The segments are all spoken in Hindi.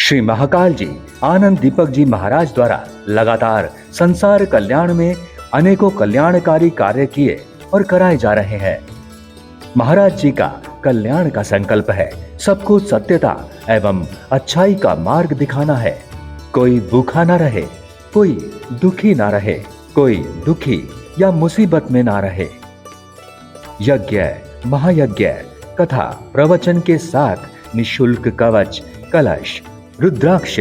श्री महाकाल जी आनंद दीपक जी महाराज द्वारा लगातार संसार कल्याण में अनेकों कल्याणकारी कार्य किए और कराए जा रहे हैं। महाराज जी का कल्याण का संकल्प है सबको सत्यता एवं अच्छाई का मार्ग दिखाना है। कोई भूखा ना रहे, कोई दुखी ना रहे, कोई दुखी या मुसीबत में ना रहे। यज्ञ, महायज्ञ, कथा प्रवचन के साथ निशुल्क कवच, कलश, रुद्राक्ष,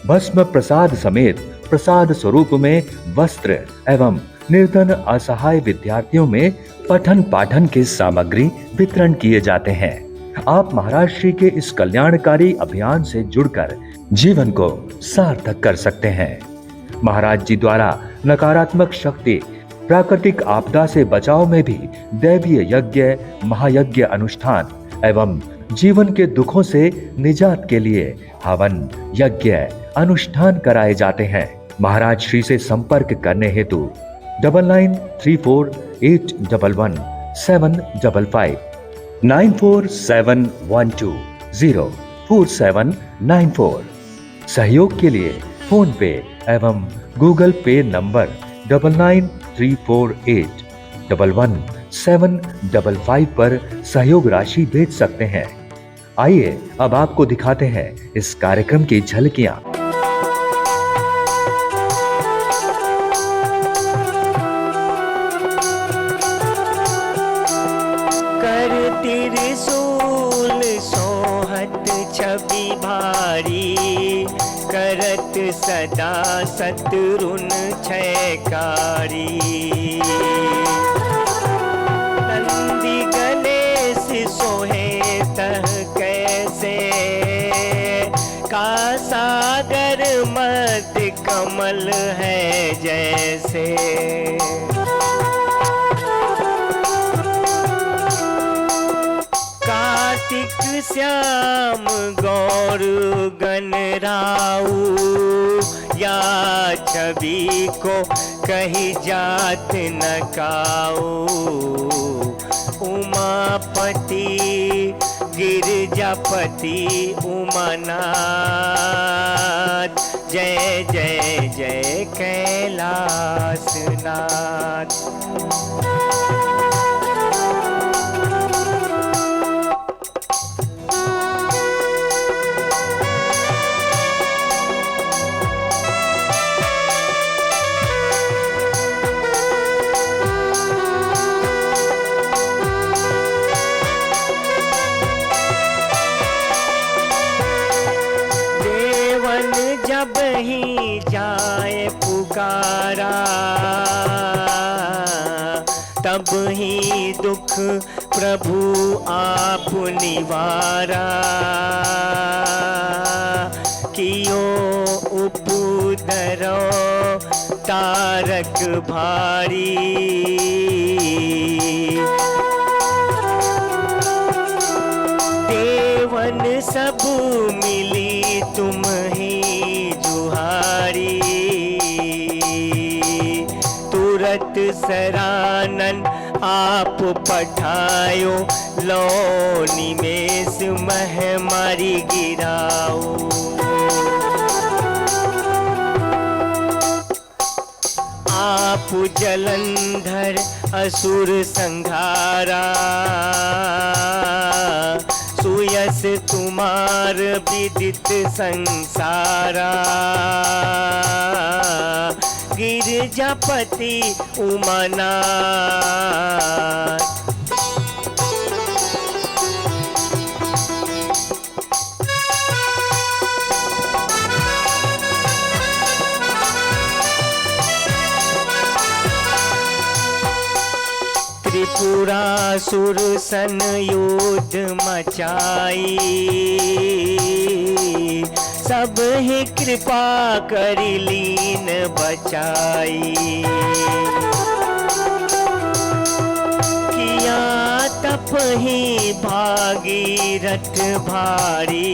भस्म प्रसाद समेत प्रसाद स्वरूप में वस्त्र एवं निर्धन असहाय विद्यार्थियों में पठन पाठन की सामग्री वितरण किए जाते हैं। आप महाराज श्री के इस कल्याणकारी अभियान से जुड़कर जीवन को सार्थक कर सकते हैं। महाराज जी द्वारा नकारात्मक शक्ति, प्राकृतिक आपदा से बचाव में भी दैवीय यज्ञ, महायज्ञ अनुष्ठान एवं जीवन के दुखों से निजात के लिए हवन, यज्ञ, अनुष्ठान कराए जाते हैं। महाराज श्री से संपर्क करने हेतु 9934811755 9471204794। सहयोग के लिए फोन पे एवं गूगल पे नंबर 9934811755 पर सहयोग राशि भेज सकते हैं। आइए अब आपको दिखाते हैं इस कार्यक्रम की झलकियां। कर त्रिशूल सोहत छवि भारी, करत सदा शत्रुन छयकारी। नंदी गणेश सोहे तह कैसे, का सागर मध्य कमल है जैसे। कार्तिक श्याम गौर गणराऊ, या छवि को कही जात न काऊ। उमापति गिरिजापति उमानाथ, जय जय जय कैलाशनाथ। जब ही जाए पुकारा, तब ही दुख प्रभु आप निवारा। कियो उपद्रव तारक भारी, देवन सब मिली तुम ही जुहारी। तुरत सरानन आप पठायो, लोनी में महामारी गिराओ। आप जलंधर असुर संघारा, सुयस तुम्हार विदित संसारा। गिरिजापति उमानाथ, त्रिपुरासुर सन युद्ध मचाई। सब ही कृपा कर लीन बचाई। किया तप ही भागीरथ भारी,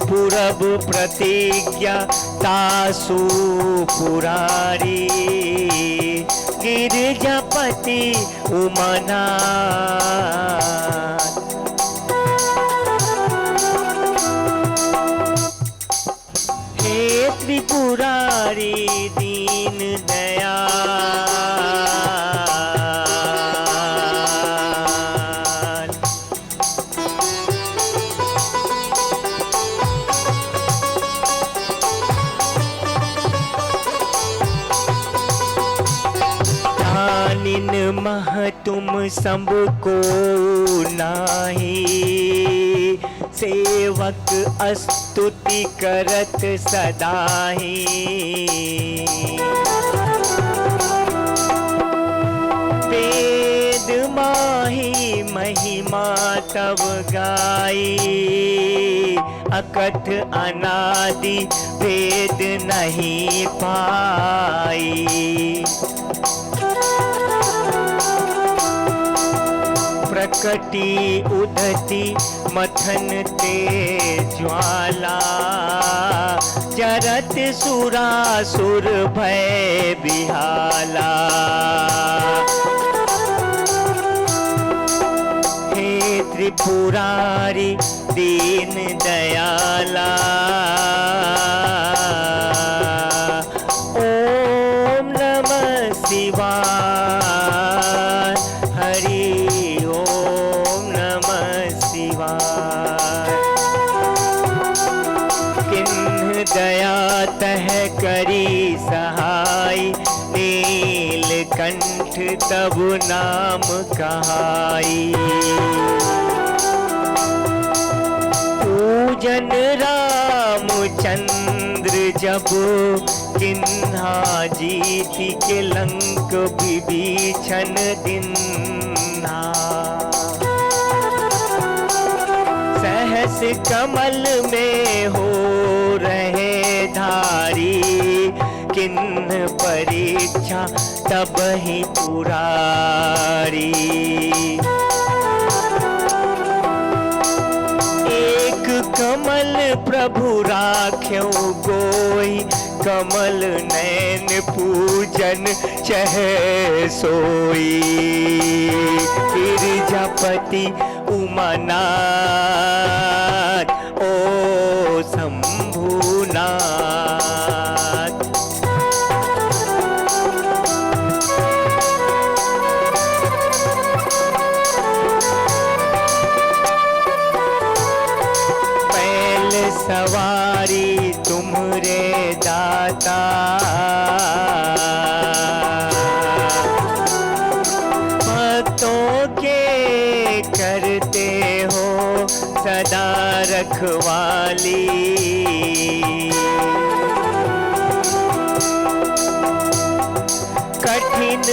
पूरब प्रतिज्ञा तासु पुरारी। गिरिजापति उमानाथ, तुम सबको नाही, सेवक स्तुति करत सदाही। वेद माही महिमा तब गाई, अकथ अनादि भेद नहीं पाई। प्रकटी उदती मथन ते ज्वाला, जरत सुरासुर भय बिहाला। हे त्रिपुरारी दीन दयाला, ओम नमः शिवाय, हरि ओम नमः शिवाय। किन्ह दया तह करी सहाय, नीलकंठ तब नाम कहाई। पूजन रामचंद्र जब किन्हा जीति के लंक विभीषण दिन्हा। सहस कमल में हो रहे धारी, किन्ह परीक्षा तब ही पुरारी। एक कमल प्रभु राख्यो गोई, कमल नैन पूजन चह सोई। गिरिजापति उमानाथ ओ शंभुनाथ। सवारी तुमरे दाता, भक्तों के करते हो सदा रखवाली। कठिन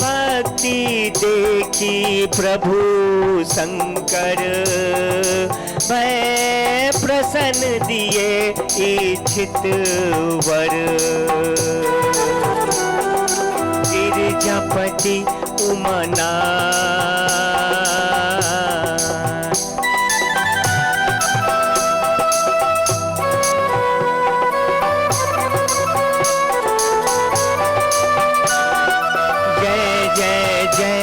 भक्ति देखी प्रभु शंकर, भय प्रसन्न दिए इच्छित वर। गिरिजापति उमानाथ। जय जय जय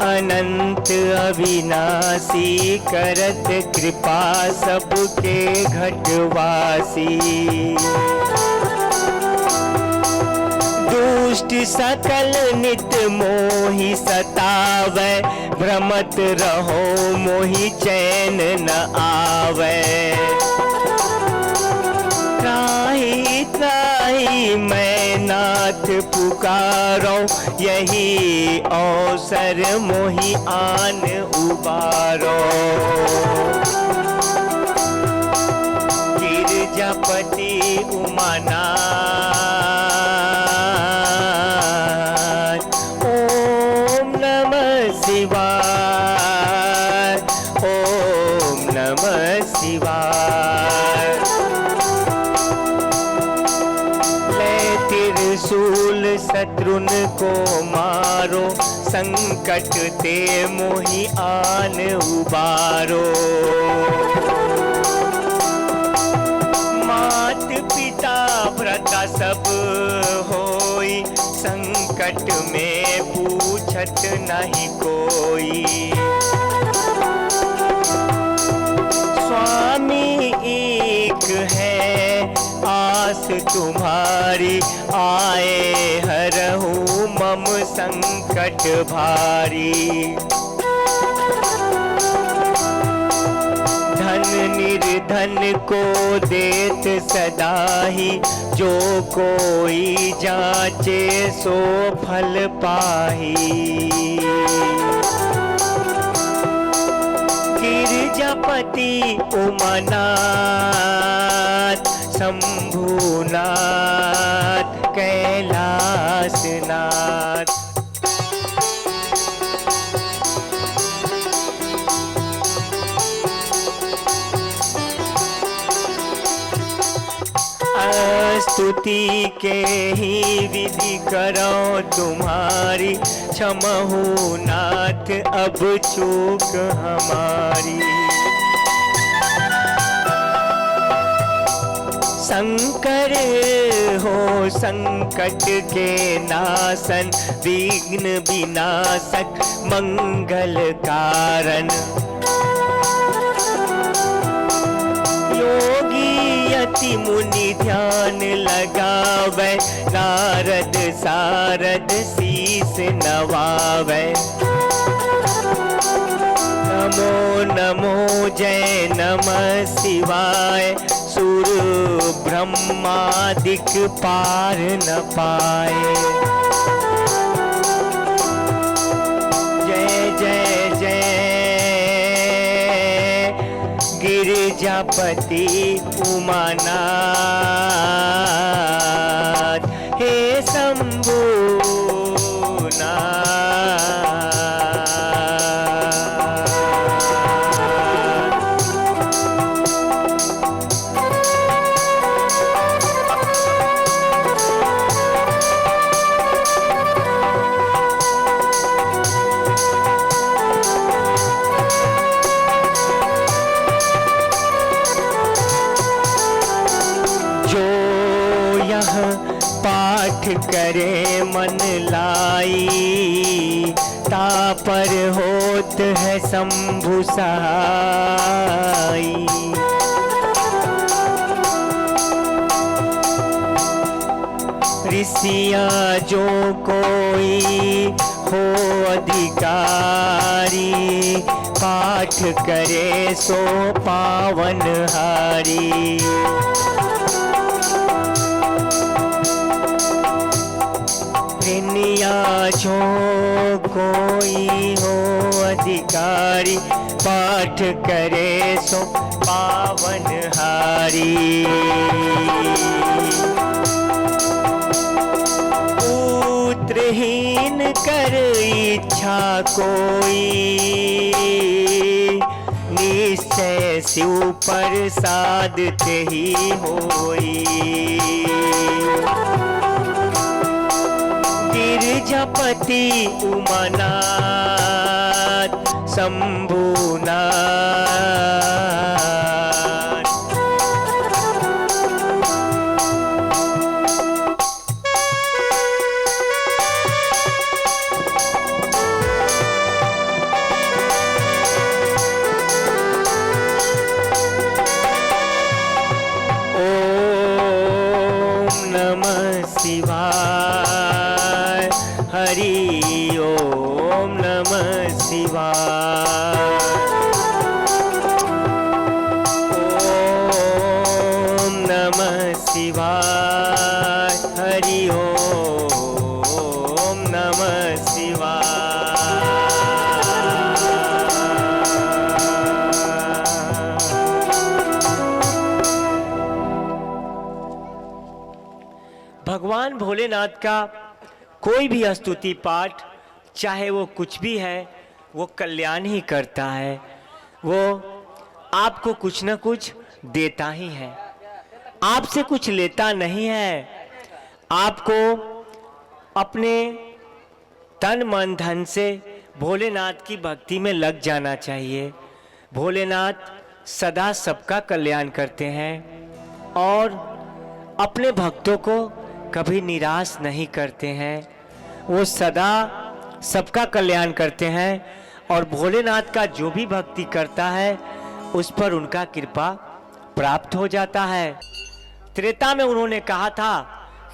अनंत अविनाशी, करत कृपा सबके घटवासी। दुष्ट सकल नित मोहि सतावै, भ्रमत रहो मोहि चैन न आवे। त्राहि त्राहि मैं नाथ पुकारो, यही अवसर मोहि आन उबारो। गिरिजापति उमानाथ, ओम नमः शिवाय, ओम नमः शिवाय। त्रिशूल शत्रुन को मारो, संकट ते मोहि आन उबारो। मात पिता भ्राता सब होई, संकट में पूछत नहीं कोई। स्वामी एक है आस तुम्हारी, आए हरहु मम संकट भारी। धन निर्धन को देत सदाही, जो कोई जाचे सो फल पाही। पति उमानाथ, शंभुनाथ कैलाशनाथ। स्तुति के ही विधि करो तुम्हारी, क्षमहु नाथ अब चूक हमारी। शंकर हो संकट के नाशन, विघ्न विनाशक मंगल कारण। योगी यति मुनि ध्यान लगावे, नारद सारद शीस नवावे। नमो नमो जय नमः शिवाय, सुर ब्रह्मादिक पार न पाए। जय जय जय गिरिजापति उमानाथ, हे शंभुनाथ। पाठ करे मन लाई, तापर होत है शंभु सहाई। ऋषियाँ जो कोई हो अधिकारी, पाठ करे सो पावन हारी। जो कोई हो अधिकारी, पाठ करे सो पावन हारी। पुत्रहीन कर इच्छा कोई, निश्चय शिव प्रसाद ही होई। गिरिजापति उमानाथ, शंभुनाथ। ओम नमः शिवाय, हरि ओम नमः शिवाय। ओम नमः शिवाय, हरि ओम नमः शिवाय। भगवान भोलेनाथ का कोई भी स्तुति पाठ, चाहे वो कुछ भी है, वो कल्याण ही करता है। वो आपको कुछ न कुछ देता ही है, आपसे कुछ लेता नहीं है। आपको अपने तन मन धन से भोलेनाथ की भक्ति में लग जाना चाहिए। भोलेनाथ सदा सबका कल्याण करते हैं और अपने भक्तों को कभी निराश नहीं करते हैं। वो सदा सबका कल्याण करते हैं और भोलेनाथ का जो भी भक्ति करता है उस पर उनका कृपा प्राप्त हो जाता है। त्रेता में उन्होंने कहा था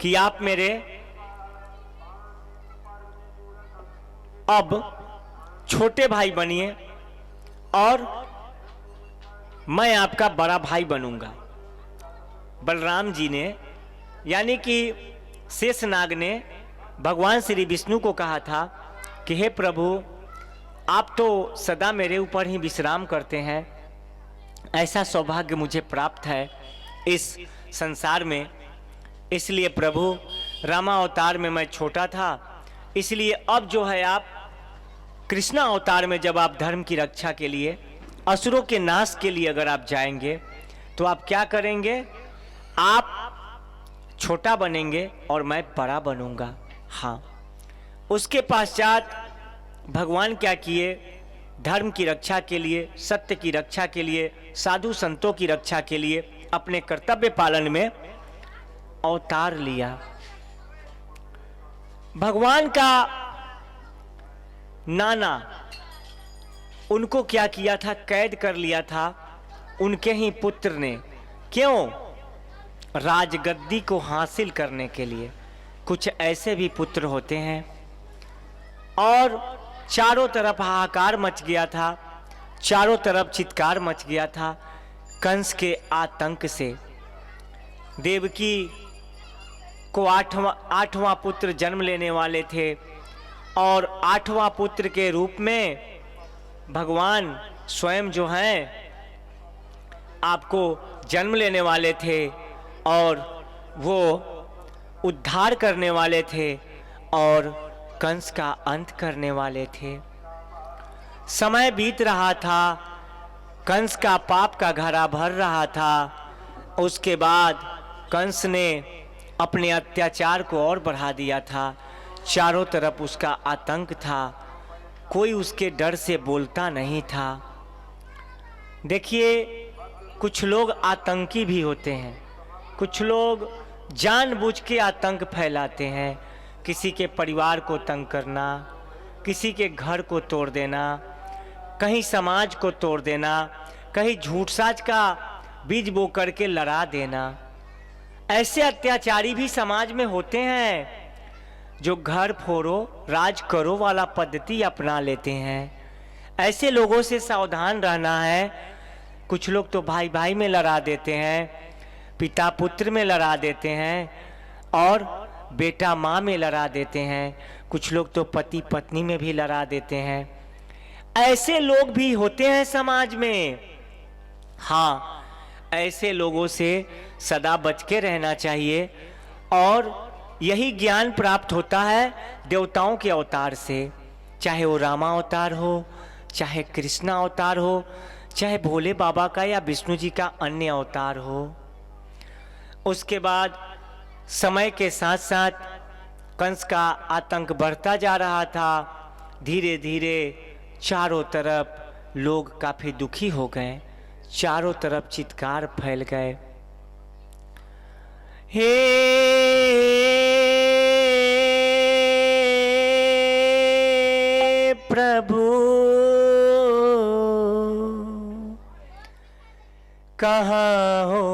कि आप मेरे अब छोटे भाई बनिए और मैं आपका बड़ा भाई बनूंगा। बलराम जी ने यानी कि शेषनाग ने भगवान श्री विष्णु को कहा था कि हे प्रभु, आप तो सदा मेरे ऊपर ही विश्राम करते हैं, ऐसा सौभाग्य मुझे प्राप्त है इस संसार में। इसलिए प्रभु रामा अवतार में मैं छोटा था, इसलिए अब जो है आप कृष्णा अवतार में जब आप धर्म की रक्षा के लिए, असुरों के नाश के लिए अगर आप जाएंगे तो आप क्या करेंगे? आप छोटा बनेंगे और मैं बड़ा बनूंगा। हाँ, उसके पश्चात भगवान क्या किए? धर्म की रक्षा के लिए, सत्य की रक्षा के लिए, साधु संतों की रक्षा के लिए अपने कर्तव्य पालन में अवतार लिया। भगवान का नाना उनको क्या किया था? कैद कर लिया था उनके ही पुत्र ने। क्यों? राजगद्दी को हासिल करने के लिए। कुछ ऐसे भी पुत्र होते हैं। और चारों तरफ हाहाकार मच गया था, चारों तरफ चित्कार मच गया था कंस के आतंक से। देवकी को आठवां पुत्र जन्म लेने वाले थे और आठवां पुत्र के रूप में भगवान स्वयं जो हैं आपको जन्म लेने वाले थे और वो उद्धार करने वाले थे और कंस का अंत करने वाले थे। समय बीत रहा था, कंस का पाप का घड़ा भर रहा था। उसके बाद कंस ने अपने अत्याचार को और बढ़ा दिया था। चारों तरफ उसका आतंक था, कोई उसके डर से बोलता नहीं था। देखिए, कुछ लोग आतंकी भी होते हैं, कुछ लोग जानबूझ के आतंक फैलाते हैं। किसी के परिवार को तंग करना, किसी के घर को तोड़ देना, कहीं समाज को तोड़ देना, कहीं झूठ साज का बीज बो करके लड़ा देना। ऐसे अत्याचारी भी समाज में होते हैं जो घर फोड़ो राज करो वाला पद्धति अपना लेते हैं। ऐसे लोगों से सावधान रहना है। कुछ लोग तो भाई भाई में लड़ा देते हैं, पिता पुत्र में लड़ा देते हैं और बेटा माँ में लड़ा देते हैं। कुछ लोग तो पति पत्नी में भी लड़ा देते हैं। ऐसे लोग भी होते हैं समाज में। हाँ, ऐसे लोगों से सदा बच के रहना चाहिए और यही ज्ञान प्राप्त होता है देवताओं के अवतार से। चाहे वो रामा अवतार हो, चाहे कृष्णा अवतार हो, चाहे भोले बाबा का या विष्णु जी का अन्य अवतार हो। उसके बाद समय के साथ साथ कंस का आतंक बढ़ता जा रहा था। धीरे धीरे चारों तरफ लोग काफी दुखी हो गए, चारों तरफ चित्कार फैल गए। हे प्रभु, कहाँ हो?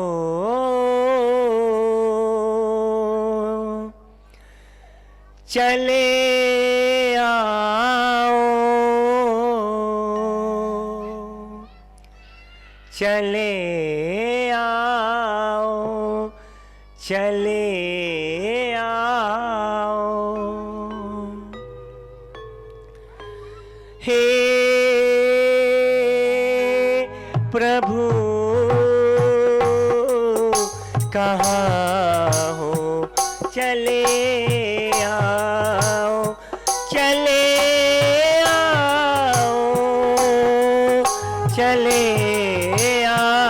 चले आओ, चले आओ, चले आओ। हे प्रभु, कहाँ हो? चले आओ, चले आओ, चले आओ।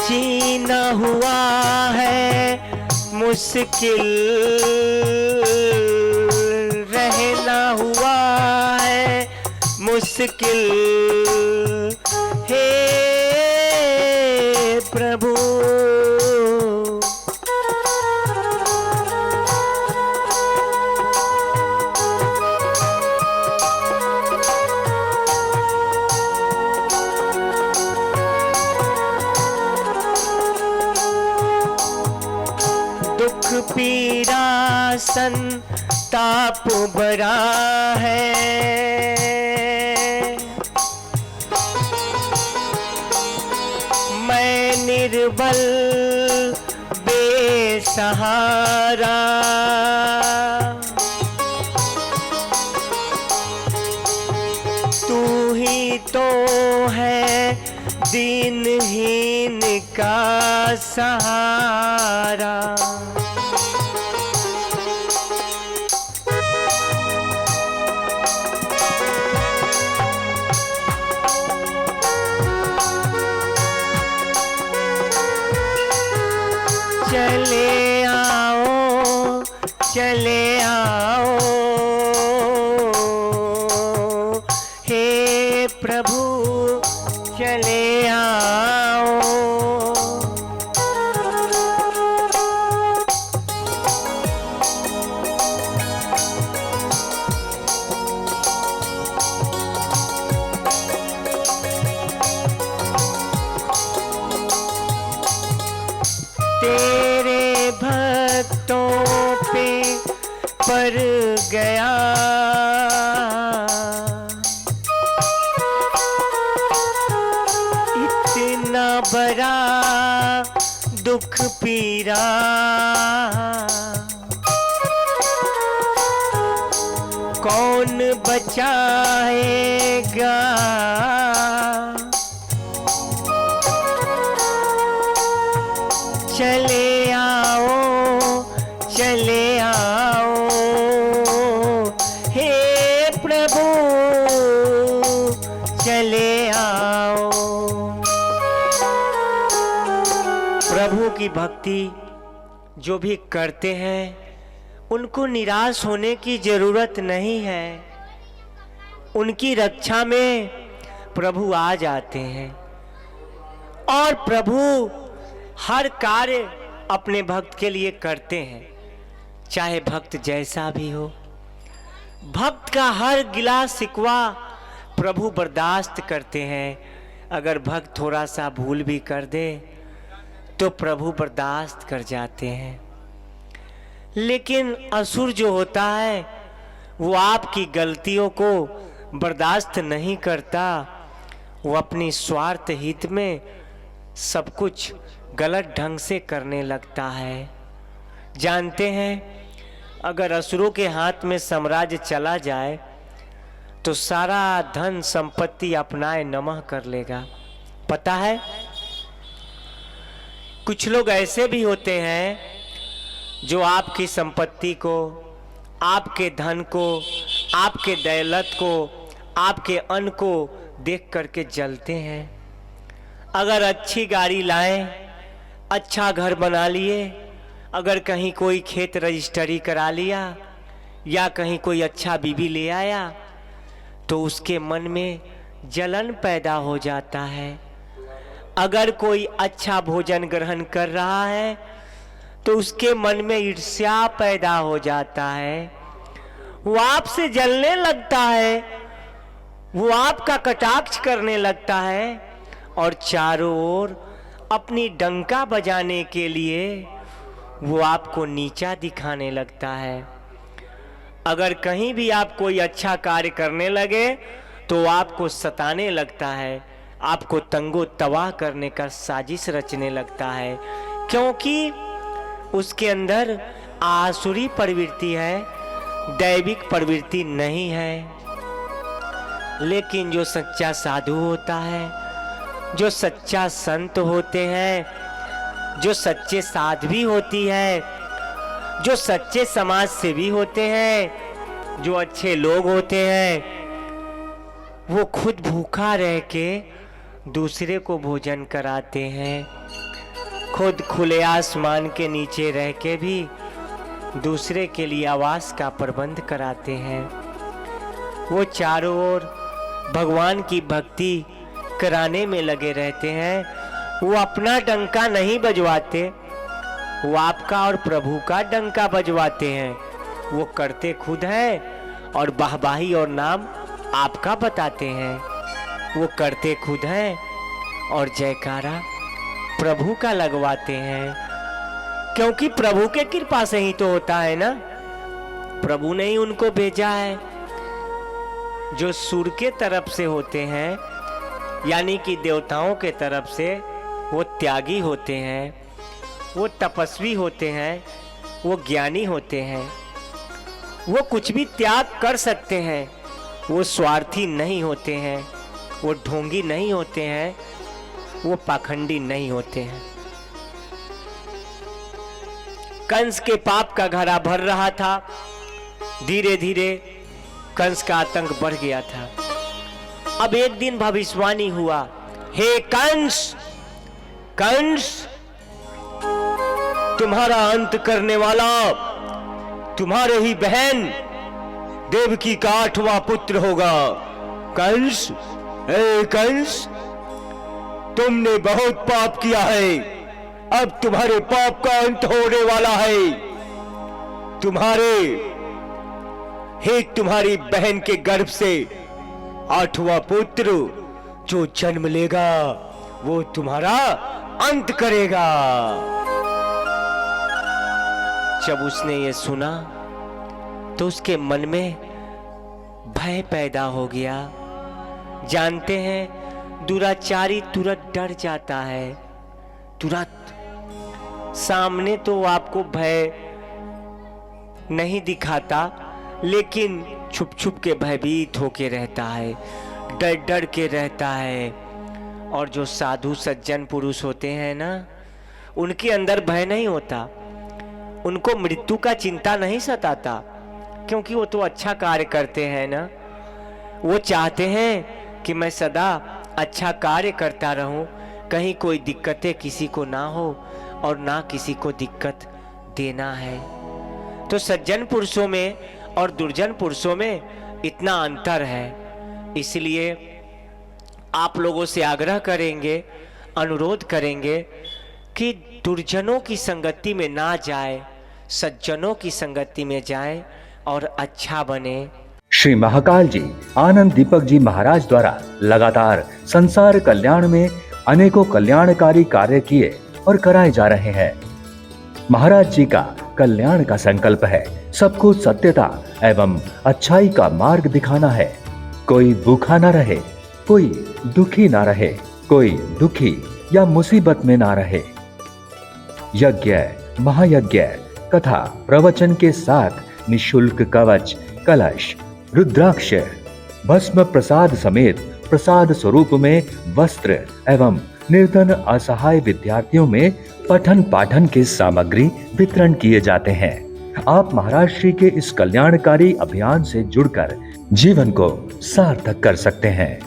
जीना हुआ है मुश्किल, रहना हुआ है मुश्किल। हे प्रभु, पीरा संताप बड़ा है। मैं निर्बल बेसहारा, तू ही तो है दीनहीन का सहारा। चले आओ, चले आओ, हे प्रभु चले आओ। तेरे भक्तों पे पर गया इतना बड़ा दुख पीरा। कौन बचाएगा, चले आओ, चले आओ, हे प्रभु चले आओ। प्रभु की भक्ति जो भी करते हैं उनको निराश होने की जरूरत नहीं है। उनकी रक्षा में प्रभु आ जाते हैं और प्रभु हर कार्य अपने भक्त के लिए करते हैं, चाहे भक्त जैसा भी हो। भक्त का हर गिला शिकवा प्रभु बर्दाश्त करते हैं। अगर भक्त थोड़ा सा भूल भी कर दे तो प्रभु बर्दाश्त कर जाते हैं। लेकिन असुर जो होता है वो आपकी गलतियों को बर्दाश्त नहीं करता। वो अपनी स्वार्थ हित में सब कुछ गलत ढंग से करने लगता है। जानते हैं, अगर असुरों के हाथ में साम्राज्य चला जाए तो सारा धन संपत्ति अपनाए नमः कर लेगा। पता है, कुछ लोग ऐसे भी होते हैं जो आपकी संपत्ति को, आपके धन को, आपके दौलत को, आपके अन्न को देख करके जलते हैं। अगर अच्छी गाड़ी लाएं, अच्छा घर बना लिए, अगर कहीं कोई खेत रजिस्ट्री करा लिया या कहीं कोई अच्छा बीवी ले आया तो उसके मन में जलन पैदा हो जाता है। अगर कोई अच्छा भोजन ग्रहण कर रहा है तो उसके मन में ईर्ष्या पैदा हो जाता है। वो आपसे जलने लगता है, वो आपका कटाक्ष करने लगता है और चारों ओर अपनी डंका बजाने के लिए वो आपको नीचा दिखाने लगता है। अगर कहीं भी आप कोई अच्छा कार्य करने लगे तो आपको सताने लगता है, आपको तंगो तबाह करने का साजिश रचने लगता है, क्योंकि उसके अंदर आसुरी प्रवृत्ति है, दैविक प्रवृत्ति नहीं है। लेकिन जो सच्चा साधु होता है, जो सच्चा संत होते हैं, जो सच्चे साध्वी होती है, जो सच्चे समाज सेवी होते हैं, जो अच्छे लोग होते हैं, वो खुद भूखा रह के दूसरे को भोजन कराते हैं। खुद खुले आसमान के नीचे रह के भी दूसरे के लिए आवास का प्रबंध कराते हैं। वो चारों ओर भगवान की भक्ति कराने में लगे रहते हैं। वो अपना डंका नहीं बजवाते, वो आपका और प्रभु का डंका बजवाते हैं। वो करते खुद हैं और वाहवाही और नाम आपका बताते हैं। वो करते खुद हैं और जयकारा प्रभु का लगवाते हैं, क्योंकि प्रभु के कृपा से ही तो होता है ना, प्रभु ने ही उनको भेजा है। जो सूर्य के तरफ से होते हैं, यानी कि देवताओं के तरफ से, वो त्यागी होते हैं, वो तपस्वी होते हैं, वो ज्ञानी होते हैं, वो कुछ भी त्याग कर सकते हैं, वो स्वार्थी नहीं होते हैं, वो ढोंगी नहीं होते हैं, वो पाखंडी नहीं होते हैं। कंस के पाप का घड़ा भर रहा था, धीरे धीरे कंस का आतंक बढ़ गया था। अब एक दिन भविष्यवाणी हुआ, हे कंस, कंस तुम्हारा अंत करने वाला तुम्हारे ही बहन देवकी का 8वां पुत्र होगा। कंस, हे कंस, तुमने बहुत पाप किया है, अब तुम्हारे पाप का अंत होने वाला है। तुम्हारी बहन के गर्भ से 8वां पुत्र जो जन्म लेगा वो तुम्हारा अंत करेगा। जब उसने ये सुना तो उसके मन में भय पैदा हो गया। जानते हैं दुराचारी तुरंत डर जाता है, तुरंत। सामने तो आपको भय नहीं दिखाता, लेकिन छुप छुप के भयभीत होके रहता है, डर डर के रहता है। और जो साधु सज्जन पुरुष होते हैं ना, उनके अंदर भय नहीं होता, उनको मृत्यु का चिंता नहीं सताता, क्योंकि वो तो अच्छा कार्य करते हैं ना। वो चाहते हैं कि मैं सदा अच्छा कार्य करता रहूं, कहीं कोई दिक्कतें किसी को ना हो और ना किसी को दिक्कत देना है। तो सज्जन पुरुषों में और दुर्जन पुरुषों में इतना अंतर है। इसलिए आप लोगों से आग्रह करेंगे, अनुरोध करेंगे कि दुर्जनों की संगति में ना जाए, सज्जनों की संगति में जाए और अच्छा बने। श्री महाकाल जी आनंद दीपक जी महाराज द्वारा लगातार संसार कल्याण में अनेकों कल्याणकारी कार्य किए और कराए जा रहे हैं। महाराज जी का कल्याण का संकल्प है सबको सत्यता एवं अच्छाई का मार्ग दिखाना है। कोई भूखा ना रहे, कोई दुखी ना रहे, कोई दुखी या मुसीबत में ना रहे। यज्ञ, महायज्ञ, कथा, प्रवचन के साथ निशुल्क कवच, कलश, रुद्राक्ष, भस्म प्रसाद समेत प्रसाद स्वरूप में वस्त्र एवं निर्धन असहाय विद्यार्थियों में पठन पाठन की सामग्री वितरण किए जाते हैं। आप महाराज श्री के इस कल्याणकारी अभियान से जुड़कर जीवन को सार्थक कर सकते हैं।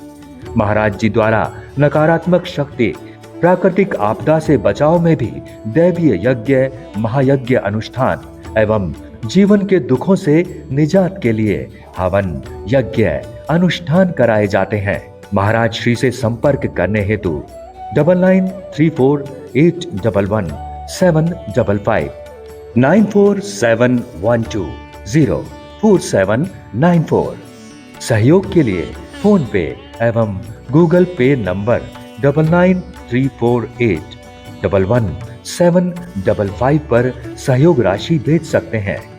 महाराज जी द्वारा नकारात्मक शक्ति, प्राकृतिक आपदा से बचाव में भी दैवीय यज्ञ, महायज्ञ अनुष्ठान एवं जीवन के दुखों से निजात के लिए हवन, यज्ञ, अनुष्ठान कराए जाते हैं। महाराज श्री से संपर्क करने हेतु 9934811755 9471204794। सहयोग के लिए फोन पे एवं गूगल पे नंबर 9934811755 पर सहयोग राशि भेज सकते हैं।